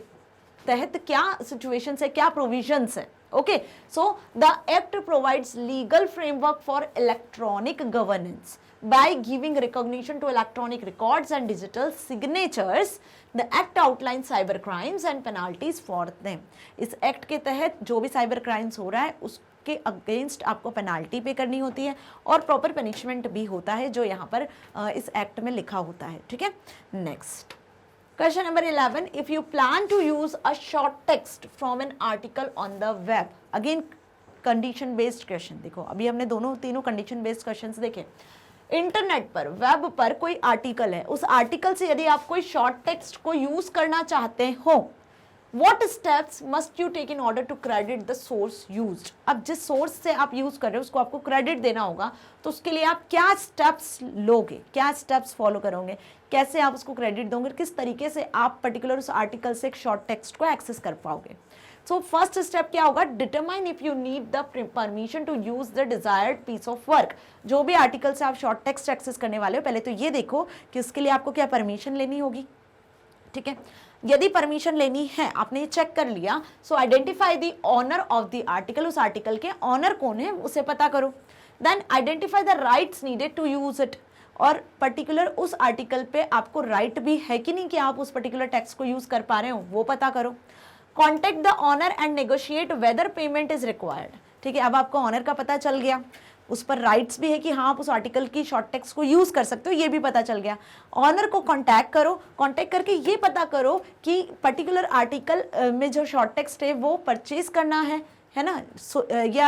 तहत क्या सिचुएशंस है, क्या प्रोविजंस है, okay. So the act provides legal framework for electronic governance by giving recognition to electronic records and digital signatures. The act outlines cyber crimes and penalties for them. इस act के तहत जो भी cyber crimes हो रहा है उसके against आपको पेनाल्टी पे करनी होती है और प्रॉपर पनिशमेंट भी होता है जो यहाँ पर इस एक्ट में लिखा होता है, ठीक है। Next, question number 11, if you plan to use a short text from an article on the web. Again condition based question, देखो अभी हमने तीनों कंडीशन बेस्ड क्वेश्चंस देखे। इंटरनेट पर, वेब पर कोई आर्टिकल है, उस आर्टिकल से यदि आप कोई शॉर्ट टेक्स्ट को यूज करना चाहते हो, What steps must you take in order to credit the source used? अब जिस सोर्स से आप यूज कर रहे हो उसको आपको क्रेडिट देना होगा, तो उसके लिए आप क्या स्टेप्स लोगे, क्या स्टेप्स फॉलो करोगे, कैसे आप उसको क्रेडिट दोगे, किस तरीके से आप पर्टिकुलर उस आर्टिकल से एक शॉर्ट टेक्स्ट को एक्सेस कर पाओगे। सो फर्स्ट स्टेप क्या होगा, determine if you need the permission to use the desired piece of work. जो भी आर्टिकल से आप शॉर्ट टेक्स्ट एक्सेस करने वाले हो, पहले तो ये देखो कि उसके लिए आपको क्या परमिशन लेनी होगी, ठीक है। यदि परमिशन लेनी है, आपने ये चेक कर लिया, so identify the owner of the article, उस आर्टिकल के ऑनर कौन है उसे पता करो। Then identify the rights needed to use it, और पर्टिकुलर उस आर्टिकल पे आपको राइट भी है कि नहीं कि आप उस पर्टिकुलर टेक्स्ट को यूज कर पा रहे हो, वो पता करो। Contact the owner and negotiate whether payment is required, ठीक है। अब आपको ऑनर का पता चल गया, उस पर राइट्स भी है कि हाँ आप उस आर्टिकल की शॉर्ट टेक्स्ट को यूज कर सकते हो, ये भी पता चल गया। ऑनर को कांटेक्ट करो, कांटेक्ट करके ये पता करो कि पर्टिकुलर आर्टिकल में जो शॉर्ट टेक्स्ट है वो परचेज करना है ना, या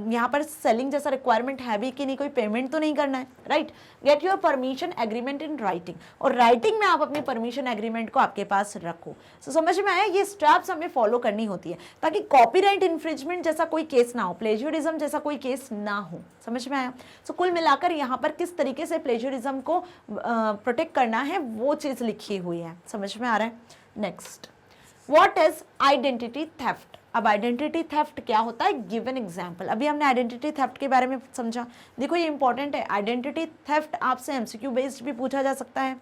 यहाँ पर सेलिंग जैसा रिक्वायरमेंट है भी कि नहीं, कोई पेमेंट तो नहीं करना है, right. Get your permission agreement in writing, और राइटिंग में आप अपनी परमिशन एग्रीमेंट को आपके पास रखो। सो समझ में आया, ये स्टेप्स हमें फॉलो करनी होती है ताकि कॉपीराइट इन्फ्रिंजमेंट जैसा कोई केस ना हो, प्लेजरिज्म जैसा कोई केस ना हो। समझ में आया। सो कुल मिलाकर यहाँ पर किस तरीके से प्लेजरिज्म को प्रोटेक्ट करना है वो चीज़ लिखी हुई है, समझ में आ रहा है। Next, what is identity theft. अब आइडेंटिटी थेफ्ट क्या होता है, गिवन एग्जांपल। अभी हमने आइडेंटिटी थेफ्ट के बारे में समझा, देखो ये इंपॉर्टेंट है। आइडेंटिटी थेफ्ट आपसे एमसीक्यू बेस्ड भी पूछा जा सकता है,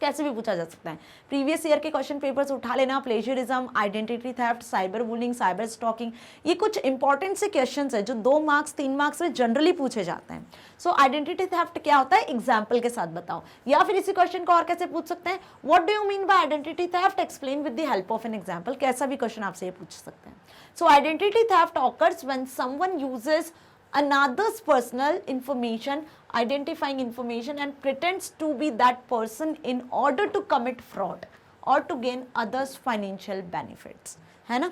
कैसे भी पूछा जा सकता है। प्रीवियस ईयर के क्वेश्चन पेपर्स उठा लेना, plagiarism, identity theft, cyber bullying, cyber stalking, ये कुछ इंपॉर्टेंट से क्वेश्चंस है जो 2 मार्क्स 3 मार्क्स में जनरली पूछे जाते हैं। सो आइडेंटिटी थेफ्ट क्या होता है, एग्जाम्पल के साथ बताओ, या फिर इसी क्वेश्चन को और कैसे पूछ सकते हैं, what do you mean by identity theft, explain with the help of an example, कैसा भी क्वेश्चन आपसे ये पूछ सकते हैं। सो identity theft occurs when someone uses another's personal information, identifying information, and pretends to be that person in order to commit fraud or to gain others financial benefits, है ना।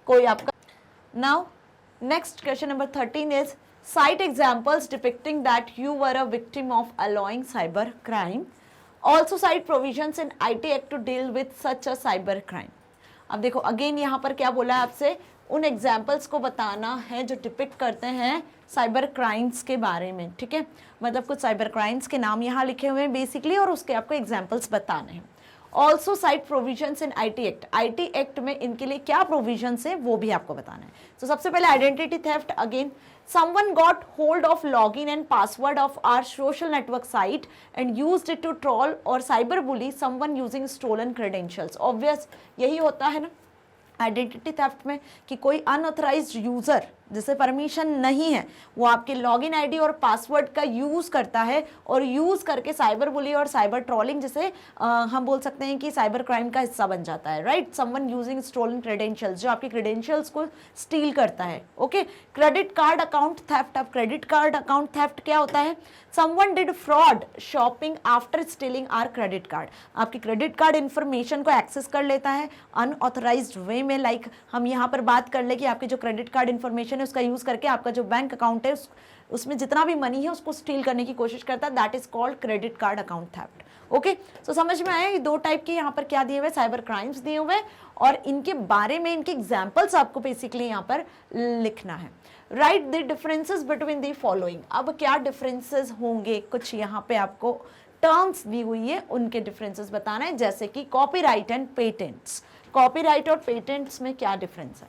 कोई आपका now next question number 13 is cite examples depicting that you were a victim of allowing cyber crime, also cite provisions in IT Act to deal with such a cyber crime। अब देखो again यहाँ पर क्या बोला है आपसे, उन examples को बताना है जो डिपिक्ट करते हैं साइबर क्राइम्स के बारे में, ठीक है। मतलब कुछ साइबर क्राइम्स के नाम यहाँ लिखे हुए हैं बेसिकली, और उसके आपको एग्जाम्पल्स बताने हैं। Also site provisions in IT act, IT act में इनके लिए क्या प्रोविजंस है वो भी आपको बताना है। तो सबसे पहले identity theft, again someone got hold of login and password of our social network site and used it to troll or cyberbully someone using stolen credentials। obvious यही होता है ना आइडेंटिटी थेफ्ट में कि कोई अनऑथराइज्ड यूजर जिसे permission नहीं है वो आपके लॉगिन आईडी और पासवर्ड का यूज करता है, और यूज करके साइबर बुली और साइबर ट्रोलिंग जिसे हम बोल सकते हैं कि साइबर क्राइम का हिस्सा बन जाता है, right. Someone using stolen credentials, जो आपके क्रेडेंशियल्स को स्टील करता है, okay. Credit card account theft, अब क्रेडिट कार्ड अकाउंट थेफ्ट क्या होता है, someone did fraud shopping after stealing our credit card, आपकी क्रेडिट कार्ड इन्फॉर्मेशन को एक्सेस कर लेता है अनऑथराइज्ड वे में। लाइक हम यहाँ पर बात कर ले कि आपकी जो क्रेडिट कार्ड इन्फॉर्मेशन है उसका यूज करके आपका जो बैंक अकाउंट है उसमें जितना भी मनी है उसको स्टील करने की कोशिश करता है, that is called credit card account theft, okay. So समझ में आया, ये 2 टाइप के यहाँ पर क्या दिए हुए, साइबर क्राइम्स दिए हुए, और इनके बारे में इनके एग्जाम्पल्स आपको बेसिकली यहाँ पर लिखना है। Right the differences between the following, अब क्या डिफरेंसेस होंगे, कुछ यहाँ पे आपको टर्म्स दी हुई है उनके डिफरेंसेस बताना है, जैसे कि कॉपीराइट एंड पेटेंट्स। कॉपीराइट और पेटेंट्स में क्या डिफरेंस है,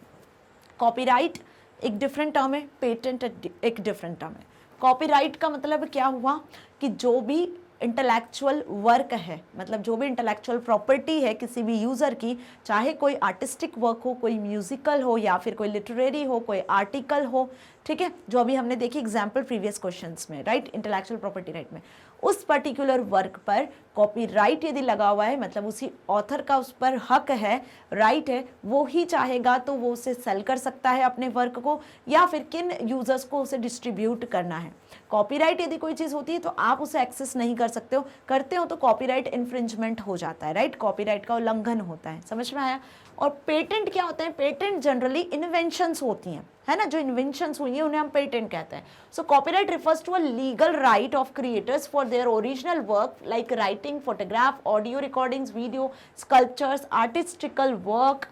कॉपीराइट एक डिफरेंट टर्म है, पेटेंट एक डिफरेंट टर्म है। कॉपीराइट का मतलब क्या हुआ कि जो भी इंटेलेक्चुअल वर्क है, मतलब जो भी इंटेलेक्चुअल प्रॉपर्टी है किसी भी यूज़र की, चाहे कोई आर्टिस्टिक वर्क हो, कोई म्यूजिकल हो, या फिर कोई लिटरेरी हो, कोई आर्टिकल हो, ठीक है, जो अभी हमने देखी एग्जाम्पल प्रीवियस क्वेश्चंस में, राइट, इंटेलेक्चुअल प्रॉपर्टी राइट में, उस पर्टिकुलर वर्क पर कॉपीराइट यदि लगा हुआ है, मतलब उसी ऑथर का उस पर हक है, राइट है, वो ही चाहेगा तो वो उसे सेल कर सकता है अपने वर्क को, या फिर किन यूजर्स को उसे डिस्ट्रीब्यूट करना है। कॉपीराइट यदि कोई चीज़ होती है तो आप उसे एक्सेस नहीं कर सकते हो, करते हो तो कॉपीराइट इन्फ्रिंजमेंट हो जाता है, राइट, कॉपीराइट का उल्लंघन होता है, समझ में आया। और पेटेंट क्या होता है, पेटेंट जनरली इन्वेंशंस होती हैं, है ना, जो इन्वेंशंस हुई हैं उन्हें हम पेटेंट कहते हैं। So copyright refers to a legal right of creators for their original work like writing, photograph, audio recordings, video, sculptures, artistical work,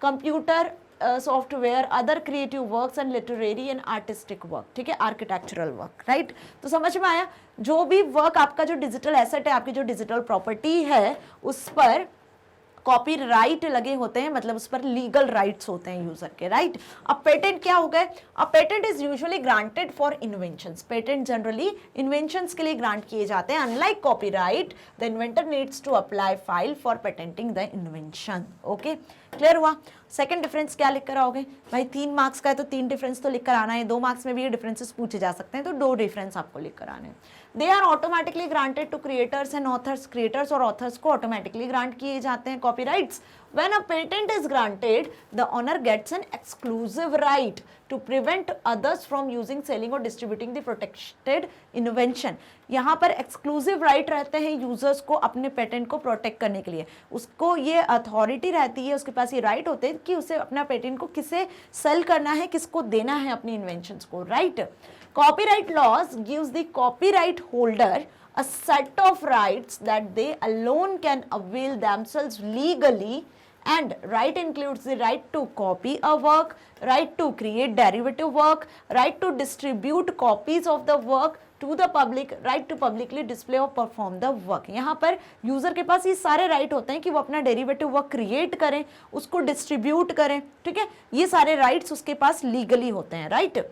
computer software, other creative works and literary and artistic work, ठीक है, architectural work, right. तो समझ में आया, जो भी work आपका जो डिजिटल एसेट है, आपकी जो डिजिटल प्रॉपर्टी है, उस पर कॉपीराइट लगे होते हैं, मतलब उस पर लीगल राइट्स होते हैं यूजर के, राइट। अब पेटेंट क्या हो गए? अब patent is usually granted for inventions. Patent generally inventions के लिए ग्रांट किए जाते हैं। Unlike copyright, the inventor needs to apply file for patenting the invention. Okay, clear हुआ? सेकंड डिफरेंस क्या लिख कर आओगे भाई? 3 मार्क्स का है तो 3 डिफरेंस तो लिख कर आना है। 2 मार्क्स में भी ये डिफरेंसेस पूछे जा सकते हैं, तो 2 डिफरेंस आपको लिख कर आने हैं। They are automatically granted to creators and authors. Creators और ऑथर्स को ऑटोमेटिकली ग्रांट किए जाते हैं copyrights. When a patent is granted, the owner gets an exclusive right to prevent others from using, selling or distributing the protected invention. यहाँ पर exclusive right रहते हैं users को अपने पेटेंट को प्रोटेक्ट करने के लिए। उसको ये अथॉरिटी रहती है, उसके पास ये राइट होते हैं कि उसे अपना पेटेंट को किसे सेल करना है, किसको देना है अपनी इन्वेंशंस को, right. Copyright laws gives the copyright holder a set of rights that they alone can avail themselves legally, and right includes the right to copy a work, right to create derivative work, right to distribute copies of the work to the public, right to publicly display or perform the work। यहाँ पर user के पास ये सारे right होते हैं कि वो अपना डेरिवेटिव वर्क क्रिएट करें, उसको डिस्ट्रीब्यूट करें, ठीक है, ये सारे राइट्स उसके पास लीगली होते हैं, right.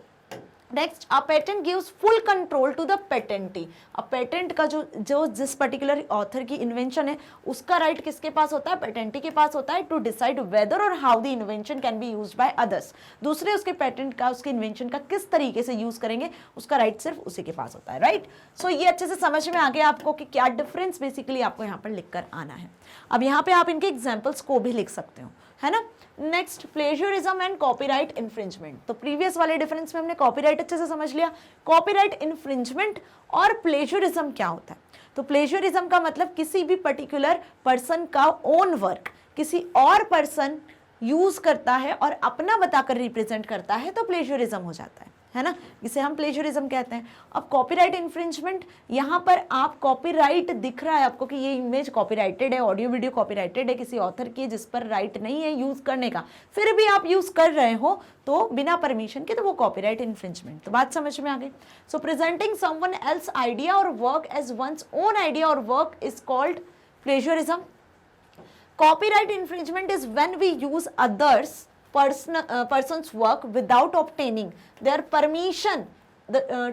Next, a patent gives full control to the patentee. अब पेटेंट का जो जिस पर्टिकुलर ऑथर की इन्वेंशन है, उसका राइट किसके पास होता है? पेटेंटी के पास होता है, टू डिसाइड वेदर और how the invention can be used by others. दूसरे उसके पेटेंट का, उसके इन्वेंशन का किस तरीके से यूज करेंगे, उसका राइट सिर्फ उसी के पास होता है, राइट। सो ये अच्छे से समझ में आ गया आपको कि क्या डिफरेंस बेसिकली आपको यहाँ पर लिख कर आना है। अब यहाँ पे आप इनके एग्जाम्पल्स को भी लिख सकते हो, है ना। Next, plagiarism and copyright infringement. तो प्रीवियस वाले डिफरेंस में हमने कॉपीराइट अच्छे से समझ लिया। कॉपीराइट इन्फ्रिंजमेंट और प्लेजरिज्म क्या होता है? तो प्लेजरिज्म का मतलब किसी भी पर्टिकुलर पर्सन का ओन वर्क किसी और पर्सन यूज करता है और अपना बताकर रिप्रेजेंट करता है, तो प्लेजरिज्म हो जाता है ना, इसे हम प्लेजरिज्म कहते हैं। अब कॉपीराइट इन्फ्रिंजमेंट, यहाँ पर आप कॉपीराइट दिख रहा है आपको कि ये इमेज कॉपीराइटेड है, ऑडियो वीडियो कॉपीराइटेड है किसी ऑथर की जिस पर राइट नहीं है यूज करने का, फिर भी आप यूज कर रहे हो तो बिना परमिशन के, तो वो कॉपीराइट इन्फ्रिंजमेंट। तो बात समझ में आ गई। So presenting someone else idea और work as one's own idea और work is called plagiarism. Copyright infringement is when we use others person's work without obtaining their permission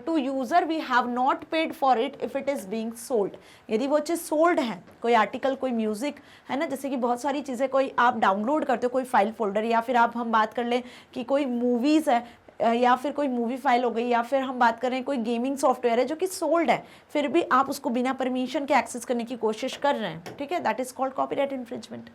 to user we have not paid for it if it is being sold। यदि वो चीज़ sold है, कोई article, कोई music, है ना, जैसे कि बहुत सारी चीज़ें कोई आप डाउनलोड करते हो, कोई फाइल फोल्डर, या फिर आप हम बात कर लें कि कोई मूवीज़ है, या फिर कोई मूवी फाइल हो गई, या फिर हम बात करें कोई गेमिंग सॉफ्टवेयर है जो कि सोल्ड है, फिर भी आप उसको बिना परमिशन के एक्सेस करने की कोशिश कर रहे हैं, ठीक है, that is called copyright infringement.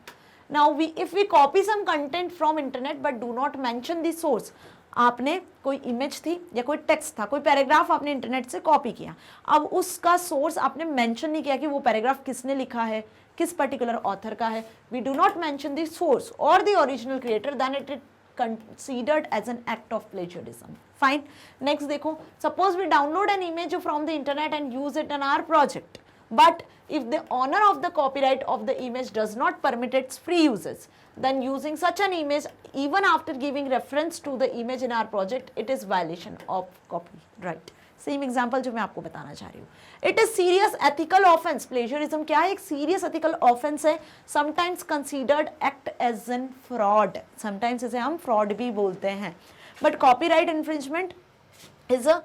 Now if we copy some content from internet but do not mention the source, आपने कोई इमेज थी या कोई टेक्स्ट था, कोई पैराग्राफ आपने इंटरनेट से कॉपी किया, अब उसका सोर्स आपने मेंशन नहीं किया कि वो पैराग्राफ किसने लिखा है, किस पर्टिकुलर ऑथर का है, we do not mention the source और the original creator, then it considered as an act of plagiarism. Fine. Next देखो, suppose we download an image from the internet and use it in our project, but if the owner of the copyright of the image does not permit its free uses, then using such an image even after giving reference to the image in our project, it is violation of copyright. Same example जो मैं आपको बताना चाह रही हूँ। It is serious ethical offence. Plagiarism क्या है? एक सीरियस एथिकल ऑफेंस है, sometimes considered act as an fraud, sometimes इसे हम फ्रॉड भी बोलते हैं। But copyright infringement is a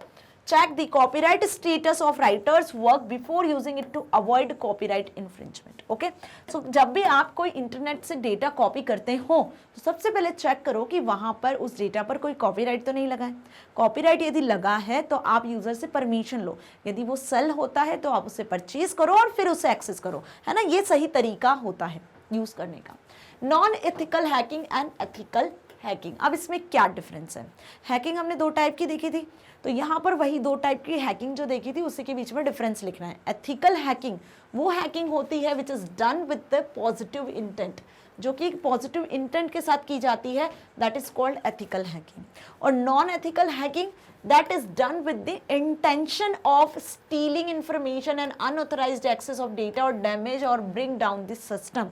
check the copyright status of writer's work before using it to avoid copyright infringement. Okay, so जब भी आप कोई इंटरनेट से डेटा कॉपी करते हो तो सबसे पहले चेक करो कि वहां पर उस डेटा पर कोई कॉपीराइट तो नहीं लगा है। कॉपीराइट यदि लगा है तो आप यूजर से परमिशन लो, यदि वो सेल होता है तो आप उसे परचेज करो और फिर उसे एक्सेस करो, है ना, ये सही तरीका होता है यूज करने का। Non ethical hacking and ethical hacking, अब इसमें क्या डिफरेंस है? हैकिंग हमने 2 टाइप की देखी थी, तो यहाँ पर वही 2 टाइप की हैकिंग जो देखी थी उसी के बीच में डिफरेंस लिखना है। एथिकल हैकिंग वो हैकिंग होती है which is done with the positive intent, जो कि पॉजिटिव इंटेंट के साथ की जाती है, that is called ethical hacking. और non ethical hacking that is done with the intention of stealing information and unauthorized access of data or damage or bring down the system।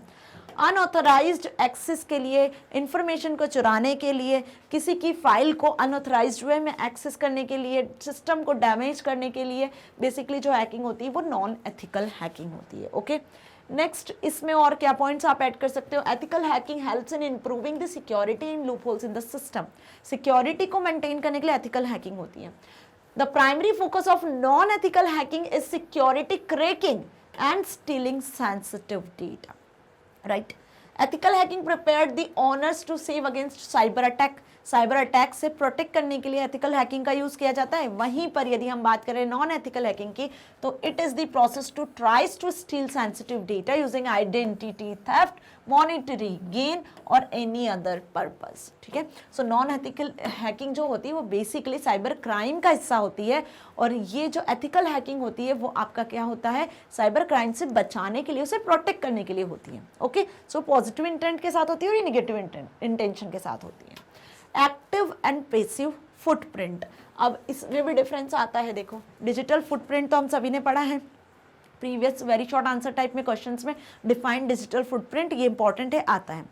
Unauthorized access के लिए, information को चुराने के लिए, किसी की file को अनऑथराइज्ड वे में एक्सेस करने के लिए, सिस्टम को डैमेज करने के लिए बेसिकली जो हैकिंग होती है वो नॉन एथिकल हैकिंग होती है। ओके, नेक्स्ट इसमें और क्या पॉइंट्स आप ऐड कर सकते हो? Ethical hacking helps in improving the security in loop holes in the system. Security को मेंटेन करने के लिए एथिकल हैकिंग होती है। The primary focus of non ethical hacking is security cracking and stealing sensitive data, right? Ethical hacking prepared the owners to save against cyber attack. Cyber attack से protect करने के लिए ethical hacking का use किया जाता है। वहीं पर यदि हम बात करें नॉन एथिकल हैकिंग की, तो it is the process to tries to steal sensitive data using identity theft, monetary gain और एनी अदर पर्पस। ठीक है, सो नॉन एथिकल हैकिंग जो होती है वो बेसिकली साइबर क्राइम का हिस्सा होती है, और ये जो एथिकल हैकिंग होती है वो आपका क्या होता है, साइबर क्राइम से बचाने के लिए, उसे प्रोटेक्ट करने के लिए होती है। ओके, सो पॉजिटिव इंटेंट के साथ होती है और निगेटिव इंटेंशन के साथ होती है। एक्टिव एंड पैसिव फुटप्रिंट, अब इसमें भी डिफरेंस आता है। देखो, डिजिटल फुटप्रिंट तो हम सभी ने पढ़ा है previous very short answer type में क्वेश्चंस में, डिफाइंड डिजिटल फुटप्रिंट, ये इंपॉर्टेंट है, आता है।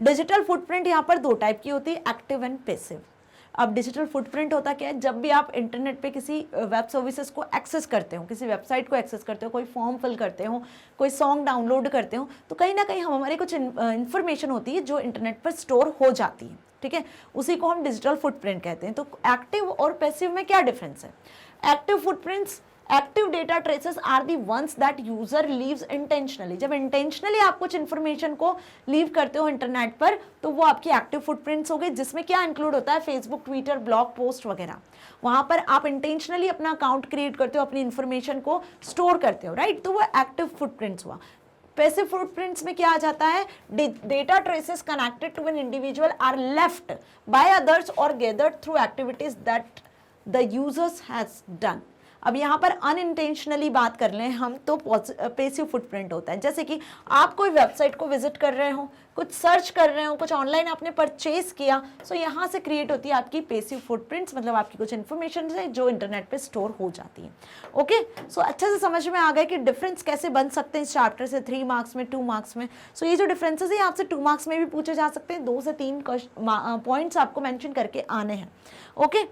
डिजिटल फुटप्रिंट यहाँ पर दो टाइप की होती है, एक्टिव एंड पैसिव। अब डिजिटल फुटप्रिंट होता क्या है, जब भी आप इंटरनेट पे किसी वेब सर्विसेज को एक्सेस करते हो, किसी वेबसाइट को एक्सेस करते हो, कोई फॉर्म फिल करते हो, कोई सॉन्ग डाउनलोड करते हो, तो कहीं ना कहीं हमारे कुछ इन्फॉर्मेशन होती है जो इंटरनेट पर स्टोर हो जाती है। ठीक है, उसी को हम डिजिटल फुटप्रिंट कहते हैं। तो एक्टिव और पैसिव में क्या डिफरेंस है? Active footprints, active data traces are the ones that user leaves intentionally. जब इंटेंशनली आप कुछ इन्फॉर्मेशन को लीव करते हो इंटरनेट पर, तो वो आपकी एक्टिव फुटप्रिंट्स हो गई, जिसमें क्या इंक्लूड होता है, फेसबुक, ट्विटर, ब्लॉग पोस्ट वगैरह। वहां पर आप इंटेंशनली अपना अकाउंट क्रिएट करते हो, अपनी इन्फॉर्मेशन को स्टोर करते हो, राइट? तो वो एक्टिव फुटप्रिंट्स हुआ। पैसिव फुटप्रिंट्स में क्या आ जाता है, data traces connected to an individual are left by others और gathered through activities that the users has done. अब यहाँ पर अनइंटेंशनली बात कर लें हम, तो पैसिव फुटप्रिंट होता है, जैसे कि आप कोई वेबसाइट को विजिट कर रहे हो, कुछ सर्च कर रहे हो, कुछ ऑनलाइन आपने परचेज किया, सो यहाँ से क्रिएट होती है आपकी पैसिव फुटप्रिंट्स, मतलब आपकी कुछ इन्फॉर्मेशन है जो इंटरनेट पे स्टोर हो जाती है। ओके, सो अच्छे से समझ में आ गया कि डिफरेंस कैसे बन सकते हैं इस चैप्टर से 3 मार्क्स में, 2 मार्क्स में। सो ये जो डिफरेंसेस है आपसे 2 मार्क्स में भी पूछे जा सकते हैं, 2 से 3 पॉइंट्स आपको मेंशन करके आने हैं। ओके,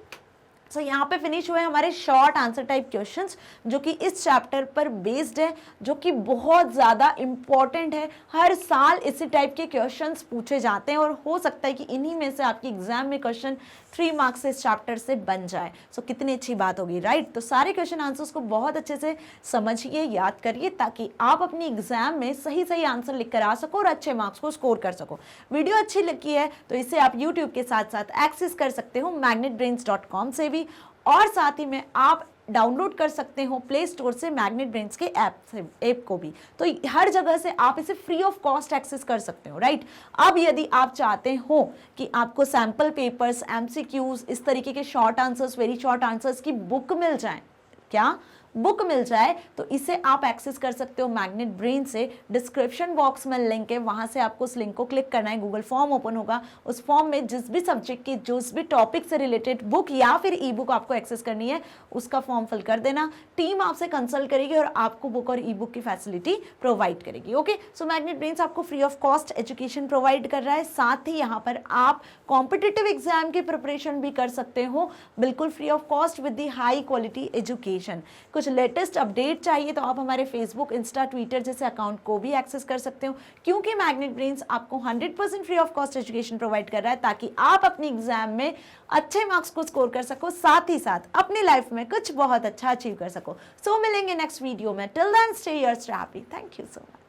सो यहाँ पे फिनिश हुए हमारे शॉर्ट आंसर टाइप क्वेश्चंस, जो कि इस चैप्टर पर बेस्ड है, जो कि बहुत ज़्यादा इंपॉर्टेंट है। हर साल इसी टाइप के क्वेश्चंस पूछे जाते हैं, और हो सकता है कि इन्हीं में से आपकी एग्जाम में क्वेश्चन 3 मार्क्स से इस चैप्टर से बन जाए। सो कितनी अच्छी बात होगी, राइट? तो सारे क्वेश्चन आंसर्स को बहुत अच्छे से समझिए, याद करिए, ताकि आप अपनी एग्जाम में सही सही आंसर लिख कर आ सको और अच्छे मार्क्स को स्कोर कर सको। वीडियो अच्छी लगी है तो इसे आप यूट्यूब के साथ साथ एक्सेस कर सकते हो magnetbrains.com से भी, और साथ ही में आप डाउनलोड कर सकते हो प्ले स्टोर से मैग्नेट ब्रेन्स के ऐप को भी। तो हर जगह से आप इसे फ्री ऑफ कॉस्ट एक्सेस कर सकते हो, राइट? अब यदि आप चाहते हो कि आपको सैम्पल पेपर्स, एमसीक्यूज, इस तरीके के short answers, very short answers की बुक मिल जाए, क्या बुक मिल जाए, तो इसे आप एक्सेस कर सकते हो मैग्नेट ब्रेन से। डिस्क्रिप्शन बॉक्स में लिंक है, वहां से आपको उस लिंक को क्लिक करना है, गूगल फॉर्म ओपन होगा, उस फॉर्म में जिस भी सब्जेक्ट की, जिस भी टॉपिक से रिलेटेड बुक या फिर ई बुक आपको एक्सेस करनी है, उसका फॉर्म फिल कर देना। टीम आपसे कंसल्ट करेगी और आपको बुक और ई बुक की फैसिलिटी प्रोवाइड करेगी। ओके, सो मैग्नेट ब्रेन्स आपको free of cost education provide कर रहा है, साथ ही यहाँ पर आप कॉम्पिटिटिव एग्जाम की प्रिपरेशन भी कर सकते हो, बिल्कुल free of cost with the high quality education. कुछ लेटेस्ट अपडेट चाहिए तो आप हमारे फेसबुक, इंस्टा, ट्विटर जैसे अकाउंट को भी एक्सेस कर सकते हो, क्योंकि मैग्नेट ब्रेन्स आपको 100% free of cost education provide कर रहा है, ताकि आप अपनी एग्जाम में अच्छे मार्क्स को स्कोर कर सको, साथ ही साथ अपनी लाइफ में कुछ बहुत अच्छा अचीव कर सको। सो मिलेंगे नेक्स्ट वीडियो में। Till then stay here, stay happy. Thank you so much.